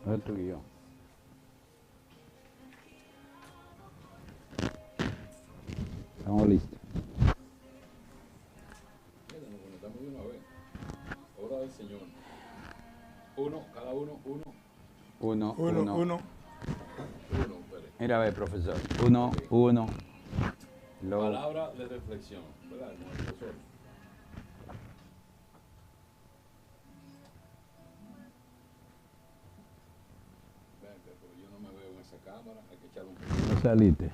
No es tu guión. Estamos listos. Mira, nos conectamos de una vez. Hora del Señor. Uno, cada uno, uno. Uno. Uno, espere. Mira, a ver, profesor. Uno, Ok. uno. Lo. Palabra de reflexión, ¿verdad? No, profesor. Venga, pero yo no me veo en esa cámara. Hay que echarle un poquito. No saliste.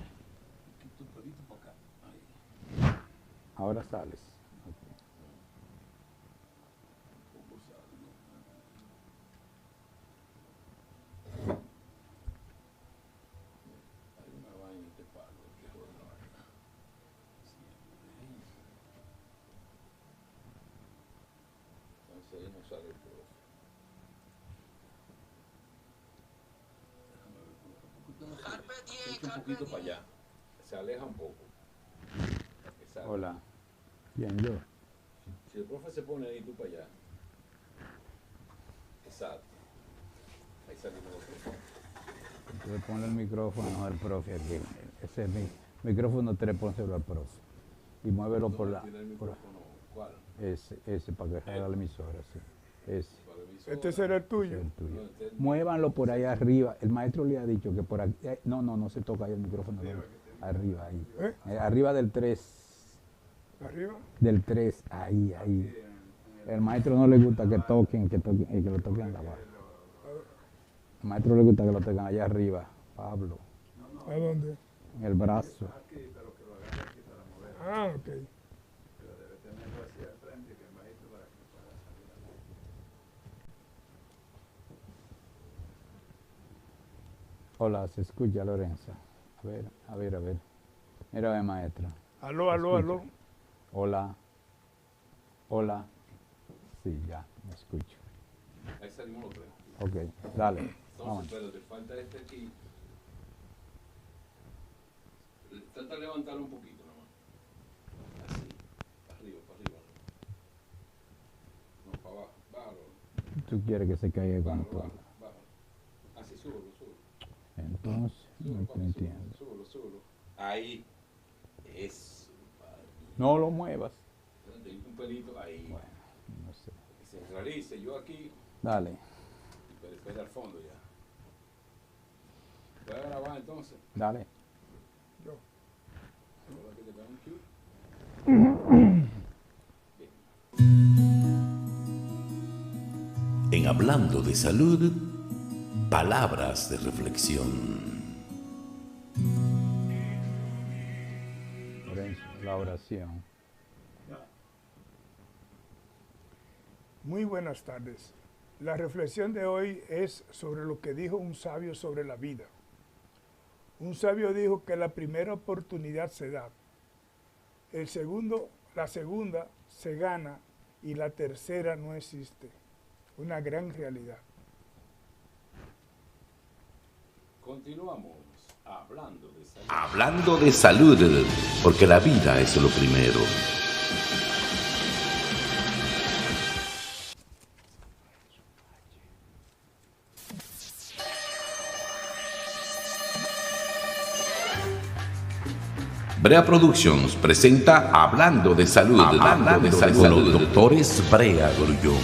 Tu pelito para acá. Ahí. Ahora sales. Ok. Poco salgo. Hay una vaina en este palo que joder la vaina. Siempre. Entonces ahí no sale el profe. Déjame ver por acá. Se echa un poquito para allá. Se aleja un poco. Para que salga. Hola. ¿Quién, yo? Si el profe se pone ahí, tú para allá. Exacto. Ahí salimos nosotros. Entonces ponle el micrófono al profe aquí. Ese es mi micrófono, te le pónselo al profe. Y muévelo por la. ¿Tiene el Por micrófono? ¿Cuál? ese, para que salga la emisora, sí. Ese. Para el emisor. Este será el Ese tuyo. es el tuyo. No, este es el- Muévanlo por ahí arriba. El maestro le ha dicho que por aquí. No se toca ahí el micrófono. Arriba, ahí. Arriba del 3. Arriba. Del 3, ahí. El maestro no le gusta que toquen, que lo toquen la barra. Al maestro le gusta que lo toquen allá arriba, Pablo, ¿A dónde? en el brazo. Ah, ok. Hola, se escucha, Lorenza. A ver. Mira, ve, maestro. Aló, aló, aló. Hola. Sí, ya, me escucho. Ahí salimos los tres. Ok, dale. Vamos. Entonces, pero te falta este aquí. Trata de levantarlo un poquito nomás. Así. Para arriba. No, para abajo. Bájalo. Tú quieres que se caiga con todo. Bájalo. Así, súbelo. Entonces, no estoy entiendo. Súbelo. Ahí. Eso. Padre. No lo muevas. Te di un pelito ahí. Bueno, no sé. Que se realice. Yo aquí. Dale, Pero espera al fondo ya. Voy a grabar entonces. dale. Yo. Ahora que te da un cue. En Hablando de Salud, palabras de reflexión. Lorenzo, la oración. Muy buenas tardes. La reflexión de hoy es sobre lo que dijo un sabio sobre la vida. Un sabio dijo que la primera oportunidad se da, la segunda se gana y la tercera no existe. Una gran realidad. Continuamos hablando de salud. Hablando de salud, porque la vida es lo primero. Brea Productions presenta Hablando de Salud, con los doctores Brea Grullón.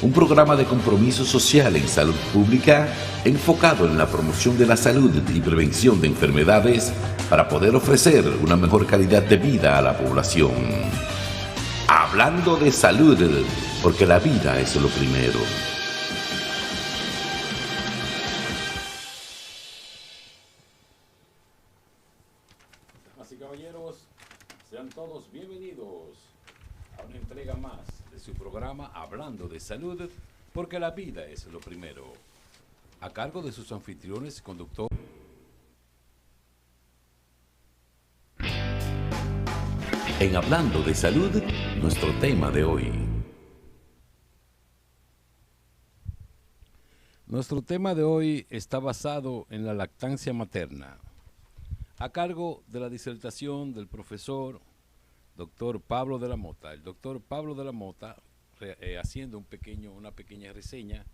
Un programa de compromiso social en salud pública enfocado en la promoción de la salud y prevención de enfermedades para poder ofrecer una mejor calidad de vida a la población. Hablando de salud, porque la vida es lo primero. Damas y caballeros, sean todos bienvenidos a una entrega más de su programa Hablando de Salud, porque la vida es lo primero. A cargo de sus anfitriones, conductor. En Hablando de Salud, nuestro tema de hoy. Nuestro tema de hoy está basado en la lactancia materna, a cargo de la disertación del profesor doctor Pablo de la Mota. El doctor Pablo de la Mota, haciendo una pequeña reseña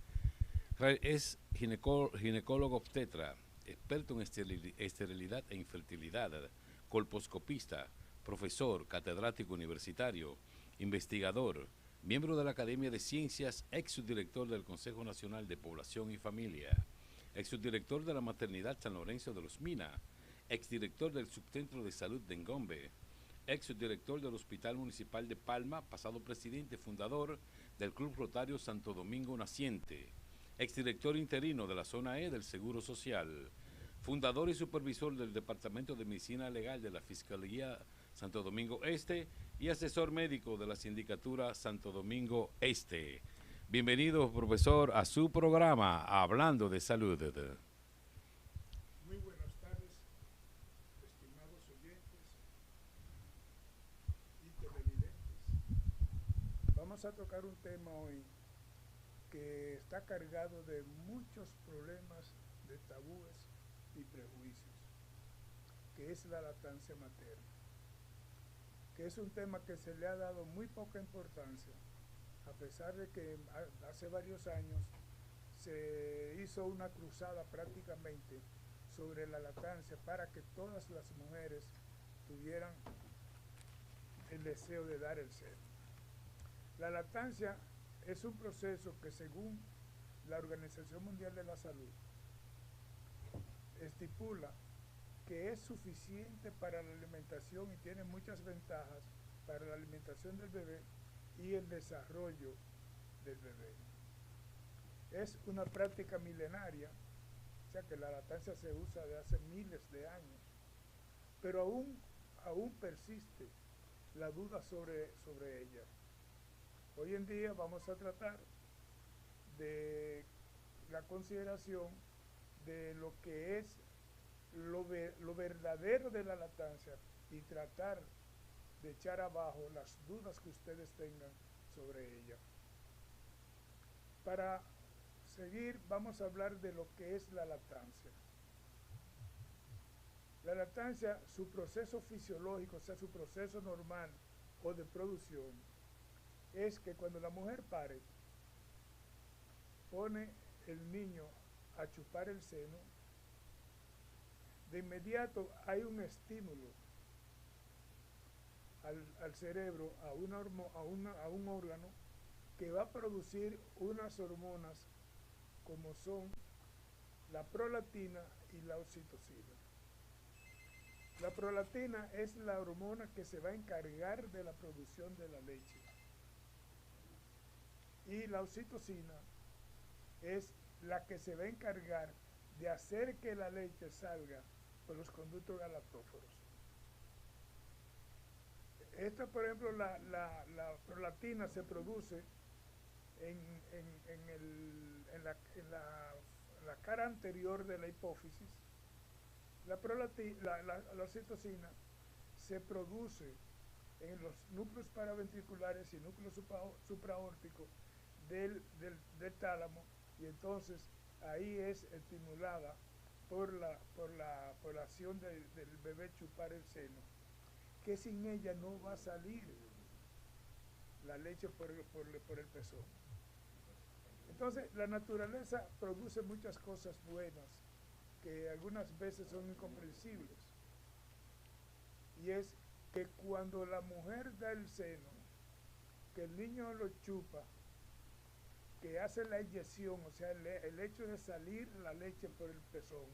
Es ginecólogo obstetra, experto en esterilidad e infertilidad, colposcopista, profesor, catedrático universitario, investigador, miembro de la Academia de Ciencias, ex subdirector del Consejo Nacional de Población y Familia, ex subdirector de la Maternidad San Lorenzo de los Mina, exdirector del Subcentro de Salud de Engombe, ex subdirector del Hospital Municipal de Palma, pasado presidente fundador del Club Rotario Santo Domingo Naciente, exdirector interino de la Zona E del Seguro Social, fundador y supervisor del Departamento de Medicina Legal de la Fiscalía Santo Domingo Este y asesor médico de la Sindicatura Santo Domingo Este. Bienvenido, profesor, a su programa Hablando de Salud. Muy buenas tardes, estimados oyentes y televidentes. Vamos a tocar un tema hoy que está cargado de muchos problemas, de tabúes y prejuicios, que es la lactancia materna, que es un tema que se le ha dado muy poca importancia, a pesar de que hace varios años se hizo una cruzada prácticamente sobre la lactancia para que todas las mujeres tuvieran el deseo de dar el seno. La lactancia es un proceso que, según la Organización Mundial de la Salud, estipula que es suficiente para la alimentación y tiene muchas ventajas para la alimentación del bebé y el desarrollo del bebé. Es una práctica milenaria, o sea que la lactancia se usa de hace miles de años, pero aún persiste la duda sobre ella. Hoy en día vamos a tratar de la consideración de lo que es lo verdadero de la lactancia y tratar de echar abajo las dudas que ustedes tengan sobre ella. Para seguir, vamos a hablar de lo que es la lactancia. La lactancia, su proceso fisiológico, o sea, su proceso normal o de producción, es que cuando la mujer pare, pone el niño a chupar el seno, de inmediato hay un estímulo al cerebro, a un órgano que va a producir unas hormonas como son la prolactina y la oxitocina. La prolactina es la hormona que se va a encargar de la producción de la leche. Y la oxitocina es la que se va a encargar de hacer que la leche salga por los conductos galactóforos. Esta, por ejemplo, la prolactina se produce en la cara anterior de la hipófisis. La oxitocina se produce en los núcleos paraventriculares y núcleos supraórticos del tálamo, y entonces ahí es estimulada por la acción del bebé chupar el seno, que sin ella no va a salir la leche por el pezón. Entonces la naturaleza produce muchas cosas buenas que algunas veces son incomprensibles, y es que cuando la mujer da el seno, que el niño lo chupa, que hace la inyección, o sea, el hecho de salir la leche por el pezón,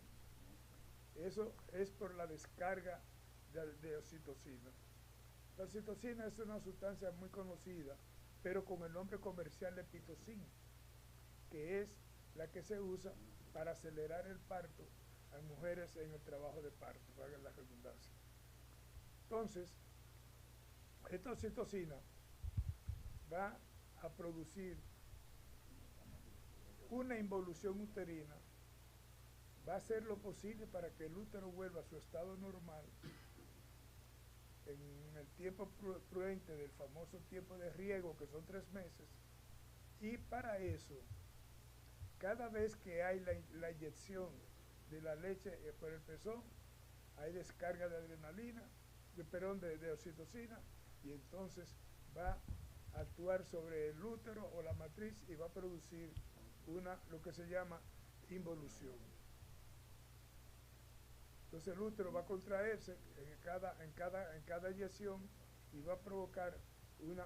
eso es por la descarga de oxitocina. La oxitocina es una sustancia muy conocida, pero con el nombre comercial de pitocin, que es la que se usa para acelerar el parto a mujeres en el trabajo de parto, valga la redundancia. Entonces, esta oxitocina va a producir una involución uterina, va a hacer lo posible para que el útero vuelva a su estado normal en el tiempo prudente del famoso tiempo de riego, que son 3 meses, y para eso, cada vez que hay la inyección de la leche por el pezón, hay descarga de adrenalina, de oxitocina, y entonces va a actuar sobre el útero o la matriz y va a producir lo que se llama involución. Entonces el útero va a contraerse en cada eyección y va a provocar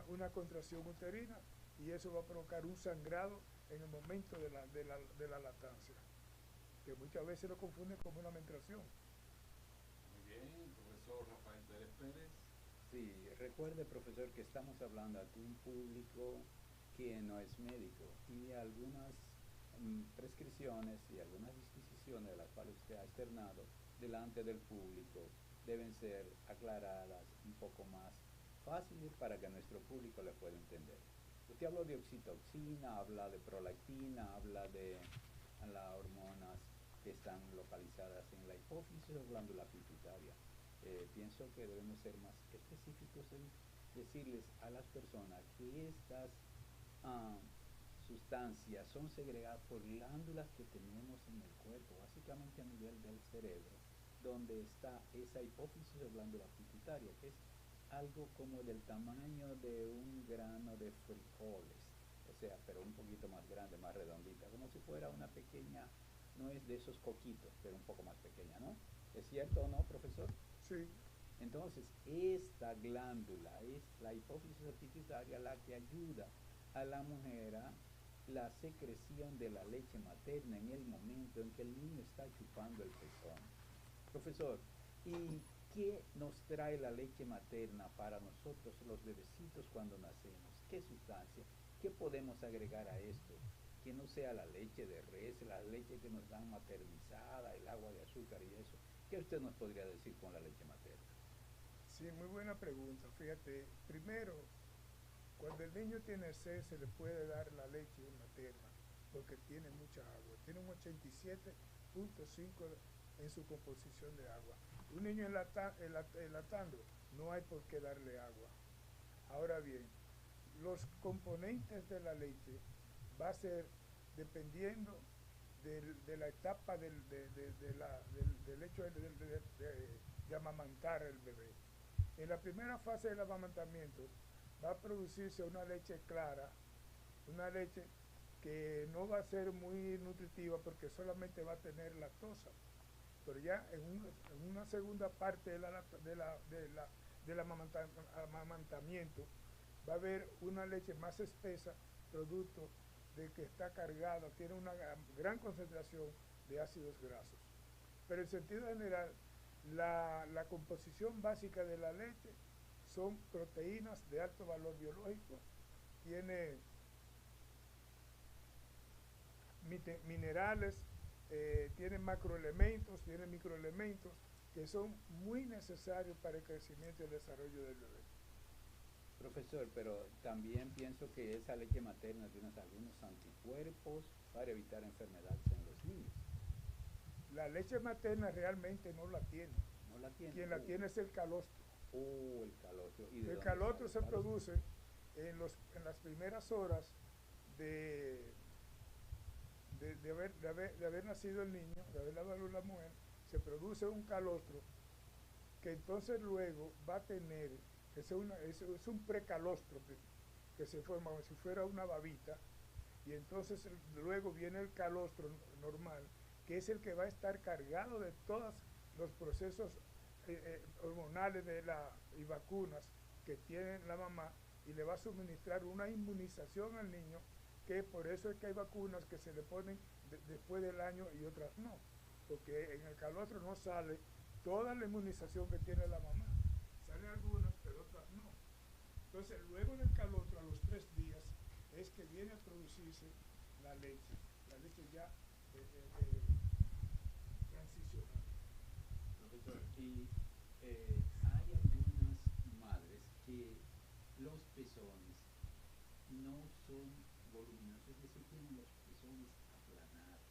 una contracción uterina, y eso va a provocar un sangrado en el momento de la lactancia, que muchas veces lo confunden como una menstruación. Muy bien, profesor Rafael Pérez. Sí, recuerde, profesor, que estamos hablando de un público que no es médico, y algunas prescripciones y algunas disquisiciones de las cuales usted ha externado delante del público deben ser aclaradas un poco más fáciles para que nuestro público le pueda entender. Usted habló de oxitoxina, habla de prolactina, habla de las hormonas que están localizadas en la hipófisis o glándula pituitaria. Pienso que debemos ser más específicos en decirles a las personas que estas sustancias son segregadas por glándulas que tenemos en el cuerpo, básicamente a nivel del cerebro, donde está esa hipófisis o glándula pituitaria, que es algo como del tamaño de un grano de frijoles, o sea, pero un poquito más grande, más redondita, como si fuera una pequeña, no es de esos coquitos, pero un poco más pequeña, ¿no? ¿Es cierto o no, profesor? Sí. Entonces, esta glándula es la hipófisis pituitaria la que ayuda a la mujer a la secreción de la leche materna en el momento en que el niño está chupando el pezón. Profesor, ¿y qué nos trae la leche materna para nosotros los bebecitos cuando nacemos? ¿Qué sustancia? ¿Qué podemos agregar a esto? Que no sea la leche de res, la leche que nos dan maternizada, el agua de azúcar y eso. ¿Qué usted nos podría decir con la leche materna? Sí, muy buena pregunta. Fíjate, primero, cuando el niño tiene sed se le puede dar la leche materna porque tiene mucha agua. Tiene un 87.5 en su composición de agua. Un niño enlatando, no hay por qué darle agua. Ahora bien, los componentes de la leche va a ser dependiendo de la etapa del hecho de amamantar el bebé. En la primera fase del amamantamiento va a producirse una leche clara, una leche que no va a ser muy nutritiva porque solamente va a tener lactosa. Pero ya en una segunda parte del amamantamiento va a haber una leche más espesa, producto de que está cargada, tiene una gran concentración de ácidos grasos. Pero en sentido general, la composición básica de la leche son proteínas de alto valor biológico, tiene minerales, tiene macroelementos, tiene microelementos que son muy necesarios para el crecimiento y el desarrollo del bebé. Profesor, pero también pienso que esa leche materna tiene algunos anticuerpos para evitar enfermedades en los niños. La leche materna realmente no la tiene. ¿No la tiene? Quien la tiene es el calostro. El calostro. El calostro se produce en las primeras horas de haber nacido el niño, de haber dado a luz la mujer. Se produce un calostro que entonces luego va a tener, es un precalostro que se forma como si fuera una babita, y entonces luego viene el calostro normal, que es el que va a estar cargado de todos los procesos hormonales y vacunas que tiene la mamá, y le va a suministrar una inmunización al niño, que por eso es que hay vacunas que se le ponen después del año y otras no, porque en el calostro no sale toda la inmunización que tiene la mamá, salen algunas pero otras no. Entonces luego del calostro, a los 3 días, es que viene a producirse la leche ya transicional. Profesor, y hay algunas madres que los pezones no son voluminosos, es decir, tienen los pezones aplanados.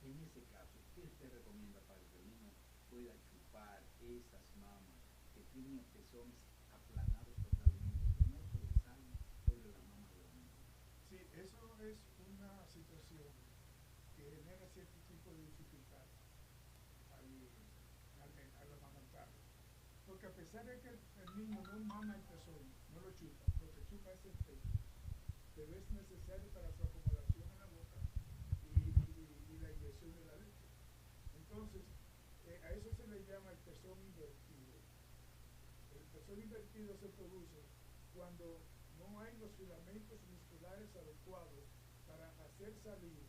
En ese caso, ¿qué usted recomienda para que el niño pueda chupar esas mamas que tienen pezones aplanados totalmente, que no sobresalen sobre la mama de la niña? Sí, eso es una situación que genera cierto tipo de dificultad al amamantar. Porque a pesar de que el niño no mama el pezón, no lo chupa, lo que chupa es el pecho, pero es necesario para su acomodación en la boca sentido se produce cuando no hay los filamentos musculares adecuados para hacer salir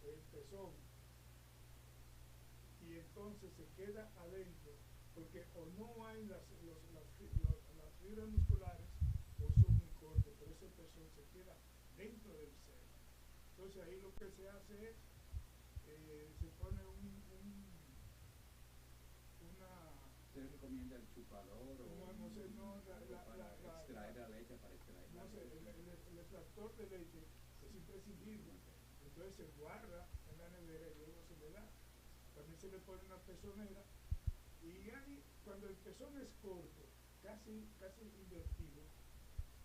el pezón y entonces se queda adentro porque o no hay las fibras musculares o son muy cortas, por eso el pezón se queda dentro del seno. Entonces ahí lo que se hace es se pone ¿Se recomienda el chupador o no sé, no, para extraer la leche, para extraer no la sé, leche? el extractor de leche es imprescindible, entonces se guarda en la nevera y luego se le da. También se le pone una pezonera y ahí, cuando el pezón es corto, casi invertido,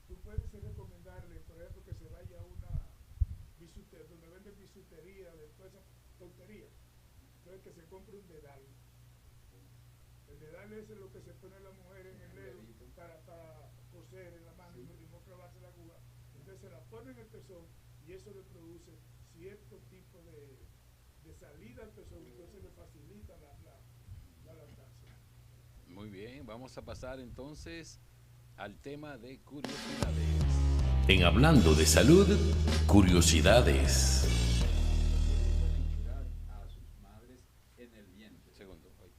tú puedes recomendarle, por ejemplo, que se vaya a una bisutería, donde venden bisutería, después tontería, entonces que se compre un dedal. El dedal es lo que se pone la mujer en el dedo para coser en la mano y no clavarse la aguja. Entonces se la pone en el pezón y eso le produce cierto tipo de salida al pezón, entonces le facilita la lactancia. Muy bien, vamos a pasar entonces al tema de curiosidades. En Hablando de Salud, curiosidades. Pueden curar a sus madres en el vientre. Segundo, hoy.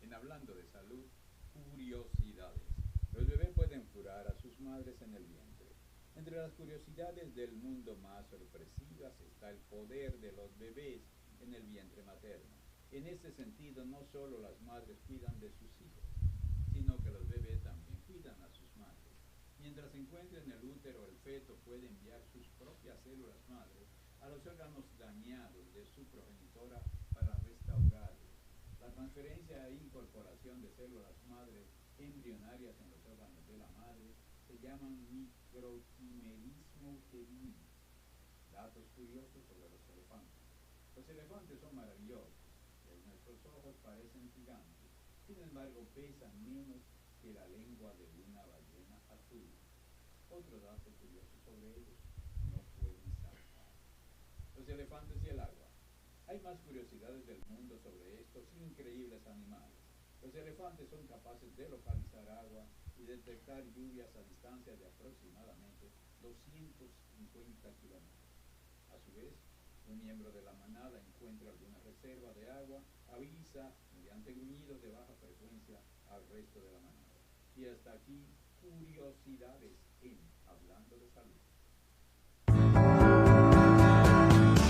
En Hablando de Salud, curiosidades. Los bebés pueden curar a sus madres en el vientre. Entre las curiosidades del mundo más sorpresivas está el poder de los bebés en el vientre materno. En este sentido, no solo las madres cuidan de sus hijos, sino que los bebés también cuidan a sus madres. Mientras se encuentra en el útero, el feto puede enviar sus propias células madre a los órganos dañados de su progenitora para restaurarlos. La transferencia e incorporación de células madre embrionarias en los órganos de la madre se llaman microquimerismo uterino. Datos curiosos sobre los elefantes. Los elefantes son maravillosos. Nuestros ojos parecen gigantes, sin embargo pesan menos que la lengua de una ballena azul. Otro dato curioso sobre ellos, no pueden saltar. Los elefantes y el agua. Hay más curiosidades del mundo sobre estos increíbles animales. Los elefantes son capaces de localizar agua y detectar lluvias a distancia de aproximadamente 250 kilómetros. A su vez, un miembro de la manada encuentra alguna reserva de agua, avisa mediante gruñidos de baja frecuencia al resto de la manada. Y hasta aquí, curiosidades en Hablando de Salud.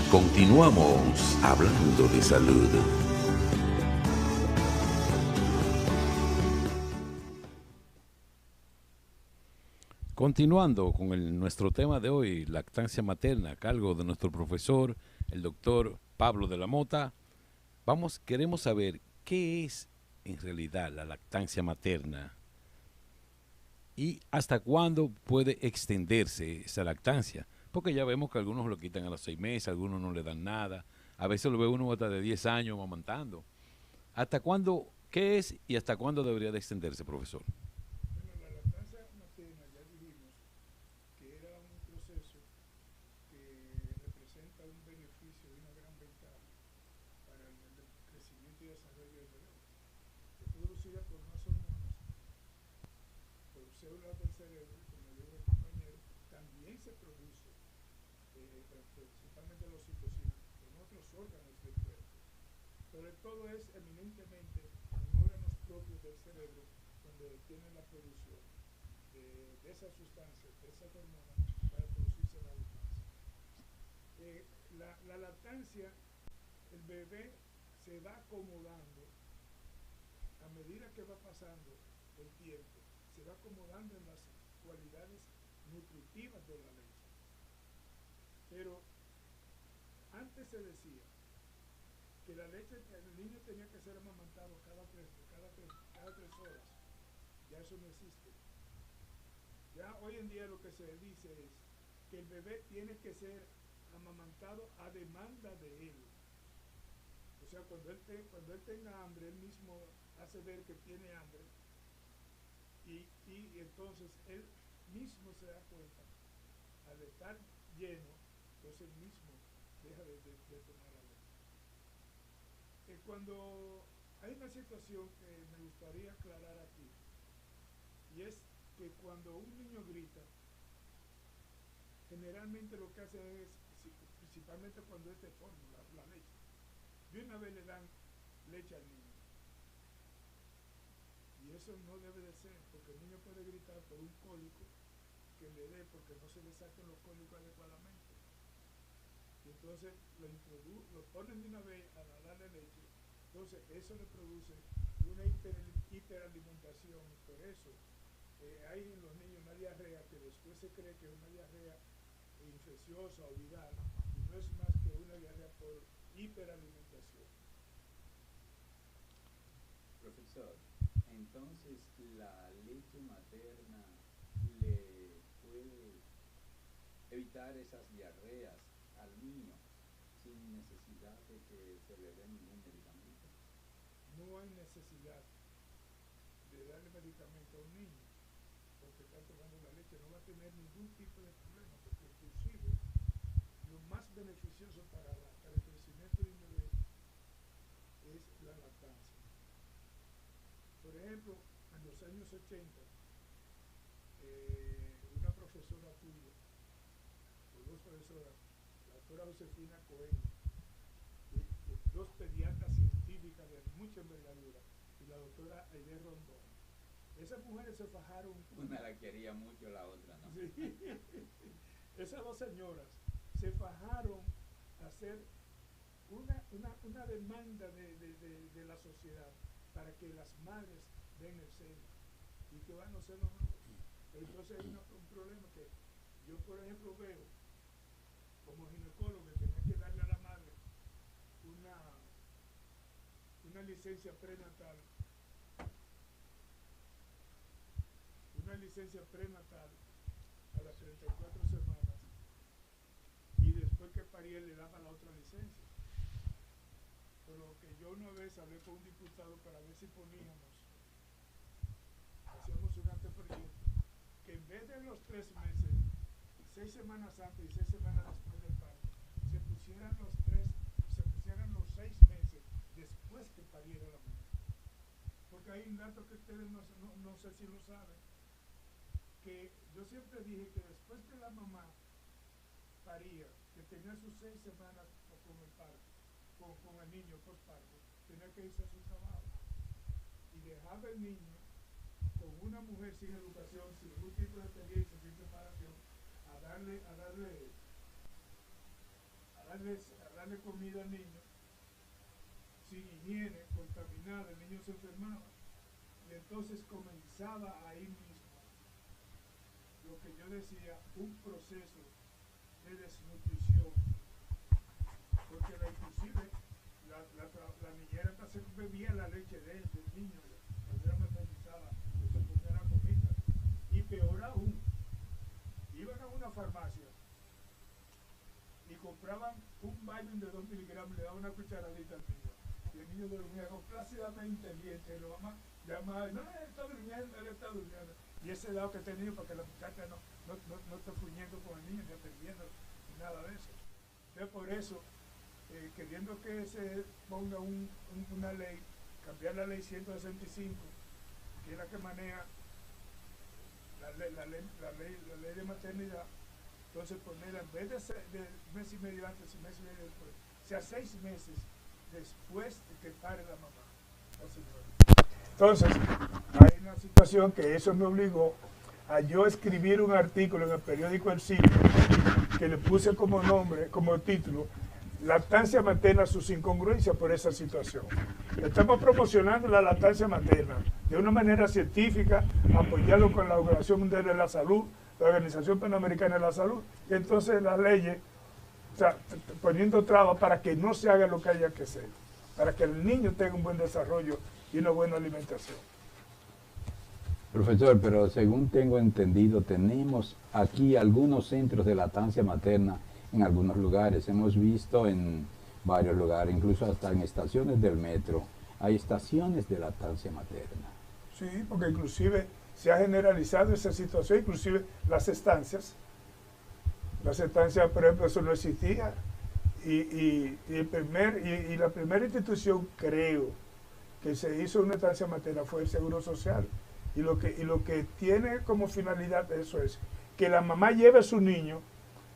Continuamos hablando de salud. Continuando con nuestro tema de hoy, lactancia materna, a cargo de nuestro profesor, el doctor Pablo de la Mota, queremos saber qué es en realidad la lactancia materna y hasta cuándo puede extenderse esa lactancia. Porque ya vemos que algunos lo quitan a los 6 meses, algunos no le dan nada, a veces lo ve uno hasta de 10 años amamantando. ¿Hasta cuándo, qué es y hasta cuándo debería de extenderse, profesor? Bueno, la lactancia materna ya dijimos que era un proceso que representa un beneficio y una gran ventaja para el crecimiento y desarrollo del bebé. Es producida por unas hormonas, por células del cerebro, como dijo el compañero, también se produce, principalmente los citocinas, en otros órganos del cuerpo. Sobre todo es eminentemente en órganos propios del cerebro donde tienen la producción de esas sustancias, de esas hormonas para producirse la lactancia. La lactancia, el bebé se va acomodando a medida que va pasando el tiempo, se va acomodando en las cualidades nutritivas de la leche. Pero antes se decía que la leche, el niño tenía que ser amamantado cada tres horas. Ya eso no existe. Ya hoy en día lo que se dice es que el bebé tiene que ser amamantado a demanda de él. O sea, cuando él tenga hambre, él mismo hace ver que tiene hambre y entonces él mismo se da cuenta, al estar lleno, entonces él mismo deja de tomar la leche. Cuando Hay una situación que me gustaría aclarar aquí, y es que cuando un niño grita, generalmente lo que hace es, principalmente cuando es de fórmula, la leche, de una vez le dan leche al niño. Y eso no debe de ser, porque el niño puede gritar por un cólico que le dé porque no se le saquen los cólicos adecuadamente. Y entonces lo ponen de una vez a darle leche. Entonces eso le produce una hiperalimentación. Por eso hay en los niños una diarrea que después se cree que es una diarrea infecciosa o viral, y no es más que una diarrea por hiperalimentación. Profesor, entonces la leche materna le puede evitar esas diarreas al niño sin necesidad de que se le dé ningún medicamento. No hay necesidad de darle medicamento a un niño porque está tomando la leche, no va a tener ningún tipo de problema, porque inclusive lo más beneficioso para el crecimiento de un bebé es la lactancia. Por ejemplo, en los años 80, una profesora tuya, o dos profesoras, la doctora Josefina Cohen, dos pediatras científicas de mucha envergadura, y la doctora Aide Rondón. Esas mujeres se fajaron. Una la quería mucho, la otra no. Sí. Esas dos señoras se fajaron a hacer una demanda de la sociedad para que las madres den el seno, y que van a ser los nuevos. Entonces hay un problema que yo, por ejemplo, veo como ginecólogo que tenía que darle a la madre una licencia prenatal, a las 34 semanas, y después que paría le daba la otra licencia. Por lo que yo una vez hablé con un diputado para ver si hacíamos un anteproyecto, que en vez de los 3 meses, 6 semanas antes y 6 semanas después del parto, se pusieran los 6 meses después que pariera la mujer. Porque hay un dato que ustedes no sé si lo saben, que yo siempre dije que después que la mamá paría, que tenía sus 6 semanas con el parto, con el niño postparto, tenía que irse a su trabajo y dejaba el niño con una mujer sin educación, sin ningún tipo de experiencia, sin preparación, a darle comida al niño sin higiene, contaminada. El niño se enfermaba, y entonces comenzaba ahí mismo lo que yo decía, un proceso de desnutrición, porque inclusive la niñera hasta se bebía la leche del niño cuando era maternizada, que se ponía la comida. Y peor aún, iban a una farmacia y compraban un Valium de 2 miligramos, le daban una cucharadita al niño, y el niño dormía plácidamente bien, y lo mamá llamaba, no, él está durmiendo, y ese dado que tenía para que la muchacha no esté fuñendo con el niño, ni atendiendo, ni nada de eso. Entonces por eso, queriendo que se ponga una ley, cambiar la ley 165, que es la que maneja la ley de maternidad, entonces ponerla en vez de mes y medio antes y mes y medio después, sea 6 meses después de que pare la mamá, la señora. Entonces, hay una situación que eso me obligó a yo escribir un artículo en el periódico El Siglo, que le puse como nombre, como título, Lactancia materna, sus incongruencias por esa situación. Estamos promocionando la lactancia materna de una manera científica, apoyado con la Organización Mundial de la Salud, la Organización Panamericana de la Salud, y entonces las leyes, o sea, poniendo trabas para que no se haga lo que haya que hacer, para que el niño tenga un buen desarrollo y una buena alimentación. Profesor, pero según tengo entendido, tenemos aquí algunos centros de lactancia materna en algunos lugares. Hemos visto en varios lugares, incluso hasta en estaciones del metro, hay estaciones de lactancia materna. Sí, porque inclusive se ha generalizado esa situación, inclusive las estancias, por ejemplo, eso no existía. Y la primera institución, creo, que se hizo una estancia materna fue el Seguro Social. Y lo que tiene como finalidad eso es que la mamá lleve a su niño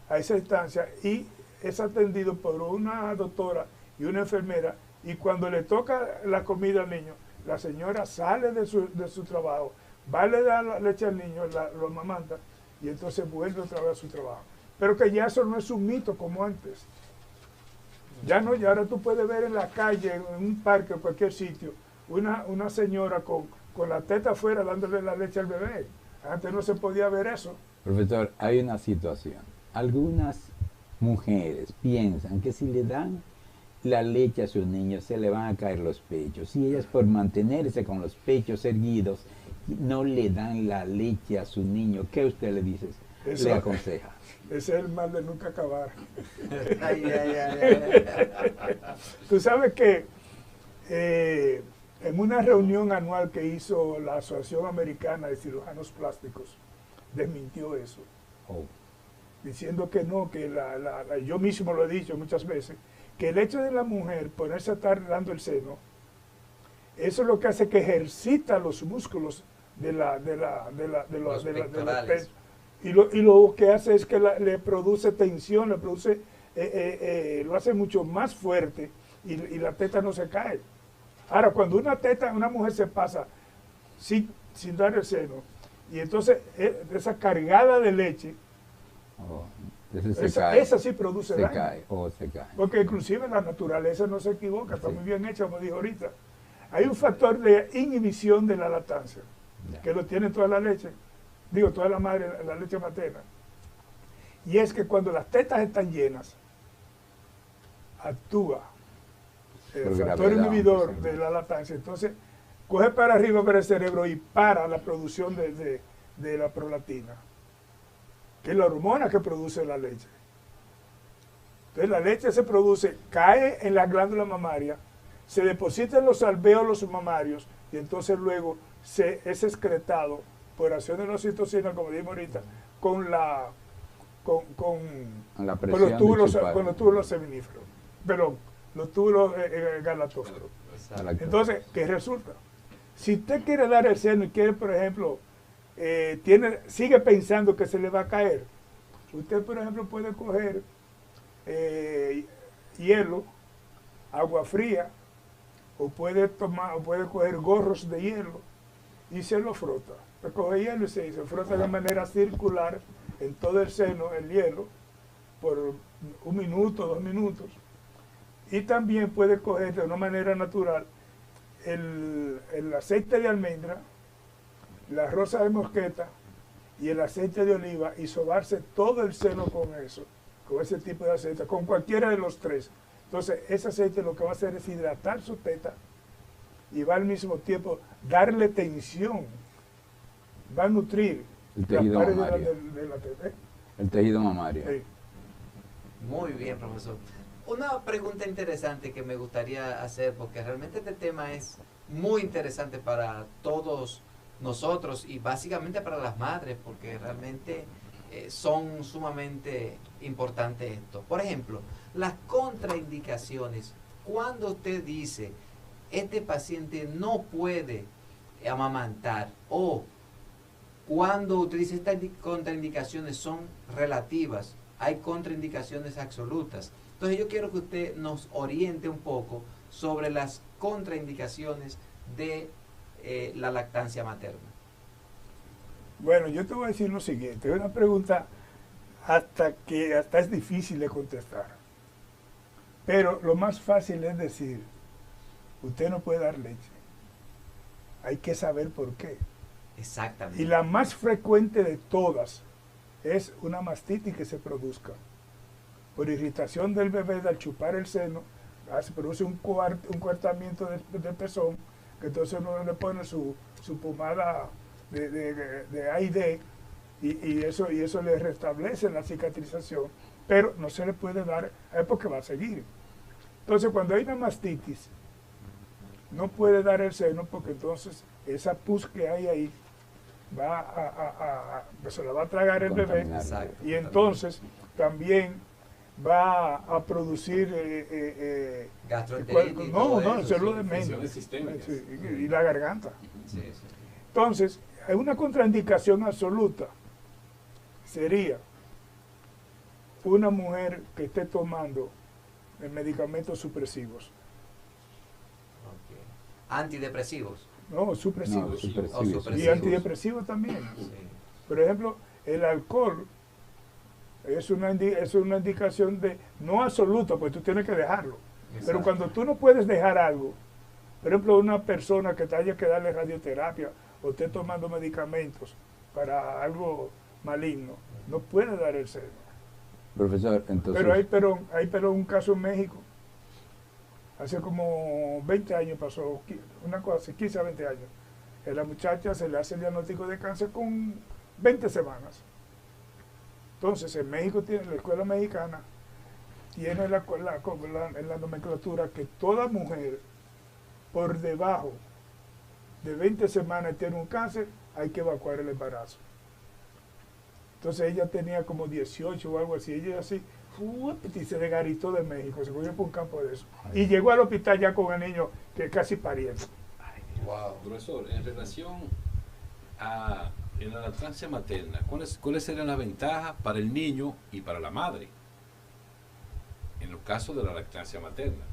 a esa estancia y es atendido por una doctora y una enfermera, y cuando le toca la comida al niño, la señora sale de su trabajo, va a le dar la leche al niño, lo amamanta, y entonces vuelve otra vez a su trabajo. Pero que ya eso no es un mito como antes. Ya no, ya ahora tú puedes ver en la calle, en un parque, en cualquier sitio, una señora con la teta afuera dándole la leche al bebé. Antes no se podía ver eso. Profesor, hay una situación. Algunas mujeres piensan que si le dan la leche a sus niños se le van a caer los pechos. Y ellas, por mantenerse con los pechos erguidos, no le dan la leche a su niño. ¿Qué usted le dice? Eso, le aconseja. Ese es el mal de nunca acabar. Ay, ay, ay, ay. Tú sabes que en una reunión anual que hizo la Asociación Americana de Cirujanos Plásticos, desmintió eso, diciendo que no, que yo mismo lo he dicho muchas veces, que el hecho de la mujer ponerse a estar dando el seno, eso es lo que hace que ejercita los músculos de los pechos. Y lo que hace es que le produce tensión, le produce, lo hace mucho más fuerte y la teta no se cae. Ahora, cuando una mujer se pasa sin dar el seno, y entonces esa cargada de leche, esa sí produce daño. Se cae. Porque inclusive la naturaleza no se equivoca, está muy bien hecha, como dijo ahorita. Hay un factor de inhibición de la lactancia, que lo tiene toda la leche, toda la madre, la leche materna. Y es que cuando las tetas están llenas, actúa el factor inhibidor de la lactancia. Entonces, coge para arriba para el cerebro y para la producción de la prolactina, que es la hormona que produce la leche. Entonces, la leche se produce, cae en la glándula mamaria, se deposita en los alvéolos mamarios y entonces luego es excretado por acción de la oxitocina, como dijimos ahorita, con los túbulos seminíferos, perdón, los túbulos galatóferos. Entonces, ¿qué resulta? Si usted quiere dar el seno y quiere, por ejemplo, sigue pensando que se le va a caer, usted, por ejemplo, puede coger hielo, agua fría, o puede coger gorros de hielo y se lo frota. Se coge hielo y se frota de manera circular en todo el seno, el hielo, por 1 minuto, 2 minutos. Y también puede coger de una manera natural el aceite de almendra, la rosa de mosqueta y el aceite de oliva y sobarse todo el seno con eso, con ese tipo de aceite, con cualquiera de los tres. Entonces, ese aceite lo que va a hacer es hidratar su teta y va al mismo tiempo darle tensión, va a nutrir el tejido mamario. De la teta. El tejido mamario. Sí. Muy bien, profesor. Una pregunta interesante que me gustaría hacer, porque realmente este tema es muy interesante para todos nosotros y básicamente para las madres, porque realmente son sumamente importantes esto. Por ejemplo, las contraindicaciones. Cuando usted dice, este paciente no puede amamantar, o cuando usted dice estas contraindicaciones son relativas, hay contraindicaciones absolutas. Entonces yo quiero que usted nos oriente un poco sobre las contraindicaciones de la lactancia materna. Bueno, yo te voy a decir lo siguiente, es una pregunta hasta es difícil de contestar. Pero lo más fácil es decir, usted no puede dar leche. Hay que saber por qué. Exactamente. Y la más frecuente de todas es una mastitis que se produzca por irritación del bebé al chupar el seno. Se produce un coartamiento del pezón, que entonces uno le pone su pomada de A y D y eso le restablece la cicatrización, pero no se le puede dar porque va a seguir. Entonces, cuando hay una mastitis, no puede dar el seno porque entonces esa pus que hay ahí se la va a tragar el bebé. Exacto. Y entonces también va a producir Gastroenteritis. no, todo no, eso, eso es lo sí. de menos. Infecciones sistémicas. Sí, y la garganta. Sí, sí. Entonces, hay una contraindicación absoluta. Sería una mujer que esté tomando medicamentos supresivos. Ok. Antidepresivos. No, supresivos. No, O supresivos. Y supresivos. antidepresivos también. Sí. Por ejemplo, el alcohol es una indicación de no absoluta, pues tú tienes que dejarlo. Pero Exacto. cuando tú no puedes dejar algo, por ejemplo, una persona que te haya que darle radioterapia o esté tomando medicamentos para algo maligno, no puede dar el seno. Profesor, entonces, Pero un caso en México. Hace como 20 años pasó, una cosa así, 15 a 20 años. A la muchacha se le hace el diagnóstico de cáncer con 20 semanas. Entonces, en México tiene la escuela mexicana, tiene en la nomenclatura que toda mujer por debajo de 20 semanas tiene un cáncer, hay que evacuar el embarazo. Entonces ella tenía como 18 o algo así, ella así, y se desgaritó de México, se cogió por un campo de eso. Y llegó al hospital ya con el niño que casi pariendo. Wow. Profesor, en relación a en la lactancia materna, ¿cuáles serían las ventajas para el niño y para la madre? En los casos de la lactancia materna.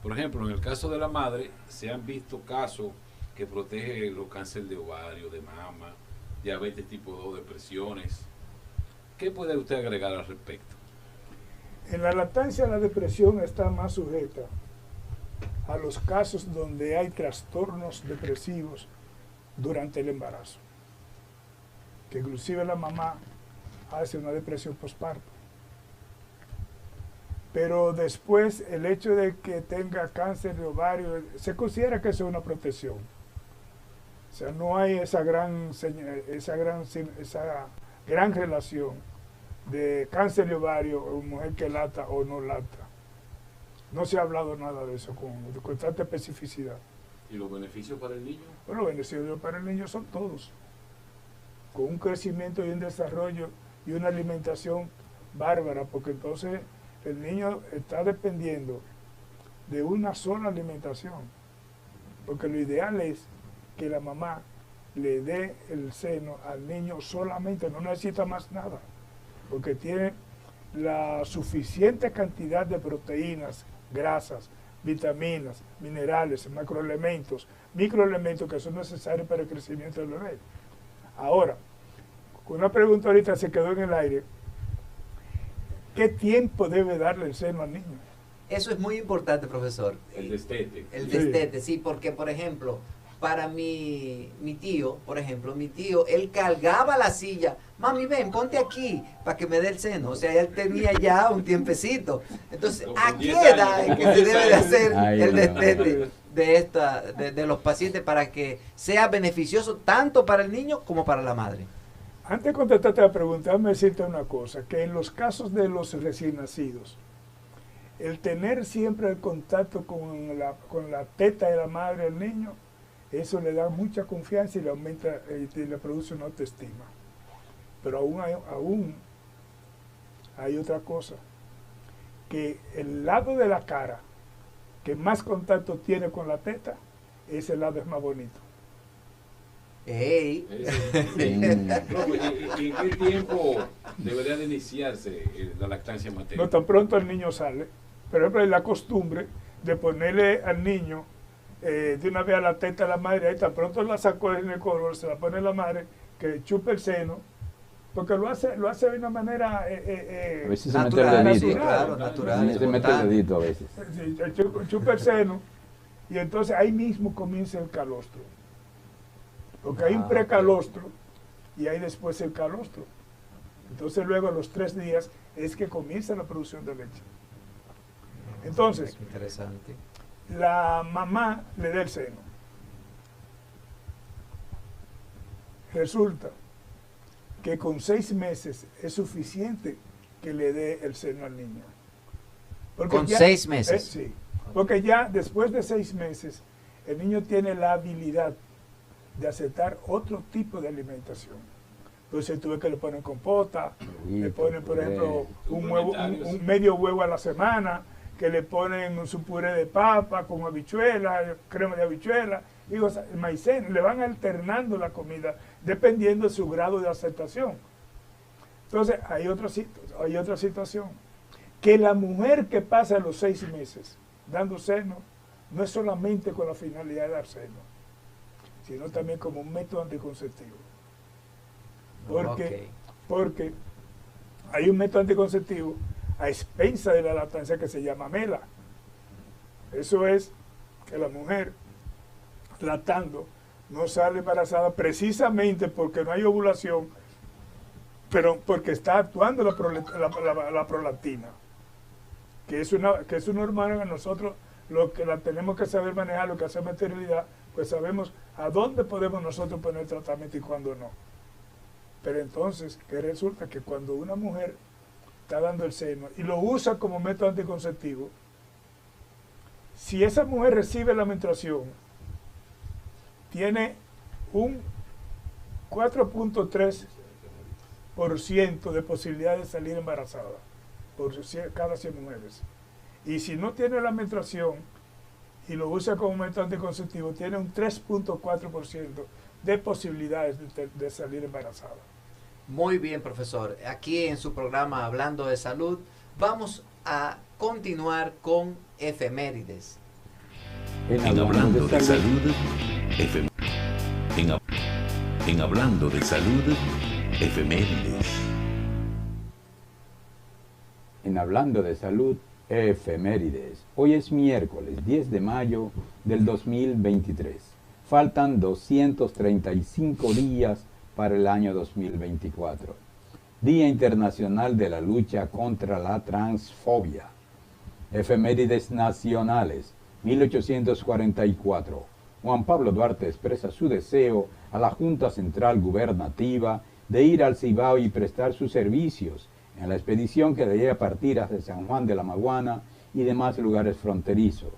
Por ejemplo, en el caso de la madre, se han visto casos que protegen los cánceres de ovario, de mama, diabetes tipo 2, depresiones. ¿Qué puede usted agregar al respecto? En la lactancia la depresión está más sujeta a los casos donde hay trastornos depresivos durante el embarazo, que inclusive la mamá hace una depresión postparto. Pero después el hecho de que tenga cáncer de ovario, se considera que eso es una protección. O sea, no hay esa gran relación de cáncer de ovario o mujer que lacta o no lacta. No se ha hablado nada de eso con tanta especificidad. ¿Y los beneficios para el niño? Bueno, los beneficios para el niño son todos. Con un crecimiento y un desarrollo y una alimentación bárbara, porque entonces el niño está dependiendo de una sola alimentación. Porque lo ideal es que la mamá le dé el seno al niño solamente, no necesita más nada, porque tiene la suficiente cantidad de proteínas, grasas, vitaminas, minerales, macroelementos, microelementos que son necesarios para el crecimiento del bebé. Ahora, una pregunta ahorita se quedó en el aire. ¿Qué tiempo debe darle el seno al niño? Eso es muy importante, profesor. El destete. El Sí. destete, sí, porque, por ejemplo, para mi tío, él cargaba la silla. Mami, ven, ponte aquí para que me dé el seno. O sea, él tenía ya un tiempecito. Entonces, Como ¿a 10 qué edad años, es que como se 10 debe de años. hacer Ay, el no. destete de los pacientes para que sea beneficioso tanto para el niño como para la madre? Antes de contestarte la pregunta, déjame decirte una cosa, que en los casos de los recién nacidos, el tener siempre el contacto con la teta de la madre del niño, eso le da mucha confianza y le aumenta y le produce una autoestima. Pero aún hay otra cosa, que el lado de la cara que más contacto tiene con la teta, ese lado es más bonito. ¡Ey! ¿Y en qué tiempo debería de iniciarse la lactancia materna? No tan pronto el niño sale. Por ejemplo, hay la costumbre de ponerle al niño de una vez a la teta de la madre, ahí tan pronto la sacó del ginecólogo, se la pone la madre, que chupe el seno, porque lo hace de una manera a veces Natural, se mete el sí, dedito. claro, natural. Se mete el espontáneo. dedito a veces. chupa el seno, y entonces ahí mismo comienza el calostro. Porque hay un precalostro y hay después el calostro. Entonces luego a los 3 días es que comienza la producción de leche. Entonces, Qué interesante. la mamá le da el seno. Resulta que con 6 meses es suficiente que le dé el seno al niño. Porque ¿Con 6 meses? sí, porque ya después de 6 meses el niño tiene la habilidad de aceptar otro tipo de alimentación. Entonces tú ves que le ponen compota, le Huevito, ponen, por ejemplo, un huevo, un medio huevo a la semana, que le ponen su puré de papa con habichuela, crema de habichuela, digo, maicena, le van alternando la comida dependiendo de su grado de aceptación. Entonces, hay otra situación, que la mujer que pasa los 6 meses dando seno, no es solamente con la finalidad de dar seno, sino también como un método anticonceptivo. Porque hay un método anticonceptivo a expensa de la lactancia que se llama MELA. Eso es que la mujer lactando no sale embarazada precisamente porque no hay ovulación, pero porque está actuando la prolactina, que es una hormona que nosotros lo que la tenemos que saber manejar, lo que hacemos esterilidad, pues sabemos a dónde podemos nosotros poner tratamiento y cuándo no. Pero entonces, que resulta que cuando una mujer está dando el seno y lo usa como método anticonceptivo, si esa mujer recibe la menstruación, tiene un 4.3% de posibilidad de salir embarazada por cada 100 mujeres. Y si no tiene la menstruación y lo usa como método anticonceptivo, tiene un 3.4% de posibilidades de salir embarazada. Muy bien, profesor. Aquí en su programa Hablando de Salud, vamos a continuar con efemérides. En Hablando de Salud, en Hablando de Salud, efemérides. En Hablando de Salud, efemérides. Hoy es miércoles 10 de mayo del 2023. Faltan 235 días para el año 2024. Día Internacional de la Lucha contra la Transfobia. Efemérides nacionales. 1844. Juan Pablo Duarte expresa su deseo a la Junta Central Gubernativa de ir al Cibao y prestar sus servicios en la expedición que debía partir hacia San Juan de la Maguana y demás lugares fronterizos.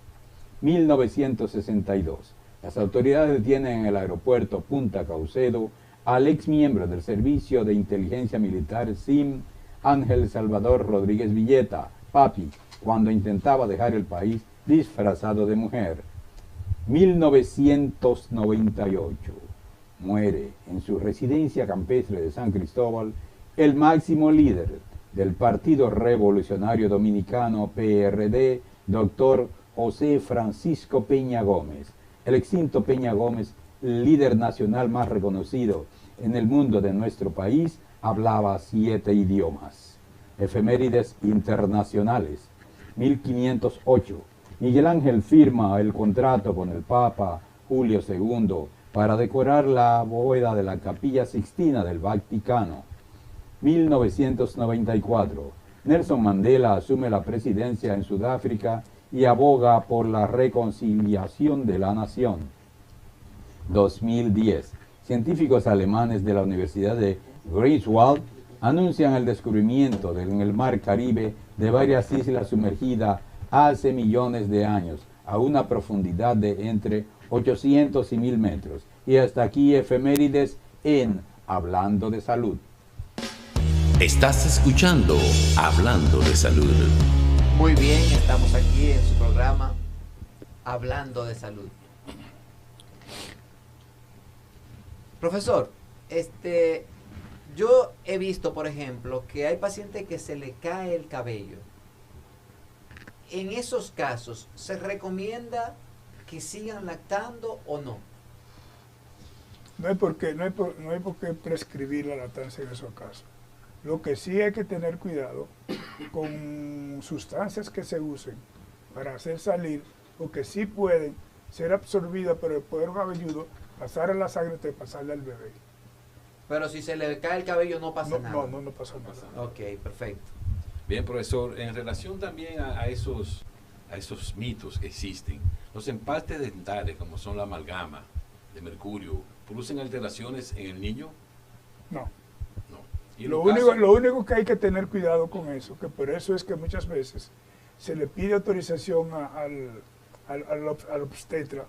1962. Las autoridades detienen en el aeropuerto Punta Caucedo al ex miembro del Servicio de Inteligencia Militar SIM, Ángel Salvador Rodríguez Villeta, Papi, cuando intentaba dejar el país disfrazado de mujer. 1998. Muere en su residencia campestre de San Cristóbal el máximo líder del Partido Revolucionario Dominicano PRD, doctor José Francisco Peña Gómez. El extinto Peña Gómez, líder nacional más reconocido en el mundo de nuestro país, hablaba 7 idiomas. Efemérides internacionales. 1508. Miguel Ángel firma el contrato con el Papa Julio II para decorar la bóveda de la Capilla Sixtina del Vaticano. 1994. Nelson Mandela asume la presidencia en Sudáfrica y aboga por la reconciliación de la nación. 2010. Científicos alemanes de la Universidad de Greifswald anuncian el descubrimiento en el Mar Caribe de varias islas sumergidas hace millones de años, a una profundidad de entre 800 y 1000 metros. Y hasta aquí efemérides en Hablando de Salud. Estás escuchando Hablando de Salud. Muy bien, estamos aquí en su programa Hablando de Salud. Profesor, yo he visto, por ejemplo, que hay pacientes que se le cae el cabello. En esos casos, ¿se recomienda que sigan lactando o no? No hay por qué prescribir la lactancia en esos casos. Lo que sí hay que tener cuidado con sustancias que se usen para hacer salir, porque sí pueden ser absorbidas por el cuero cabelludo, pasar a la sangre y pasarle al bebé. Pero si se le cae el cabello no pasa nada. No pasa nada. Ok, perfecto. Bien, profesor, en relación también a esos mitos que existen, los empastes dentales, como son la amalgama de mercurio, ¿producen alteraciones en el niño? No. ¿Y Lo único que hay que tener cuidado con eso, que por eso es que muchas veces se le pide autorización al obstetra